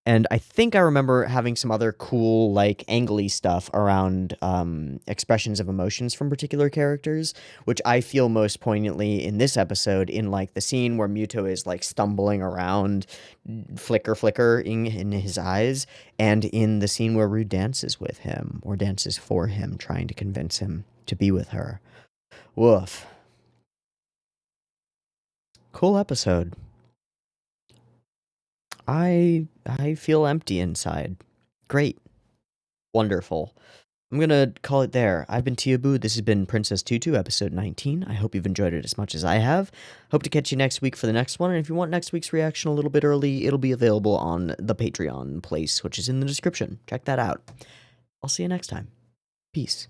And I think I remember having some other cool, like, angly stuff around expressions of emotions from particular characters, which I feel most poignantly in this episode in, like, the scene where Muto is, like, stumbling around, flickering in his eyes, and in the scene where Rue dances with him, or dances for him, trying to convince him to be with her. Woof. Cool episode. I feel empty inside. Great. Wonderful. I'm gonna call it there. I've been Teeaboo. This has been Princess Tutu, episode 19. I hope you've enjoyed it as much as I have. Hope to catch you next week for the next one. And if you want next week's reaction a little bit early, it'll be available on the Patreon place, which is in the description. Check that out. I'll see you next time. Peace.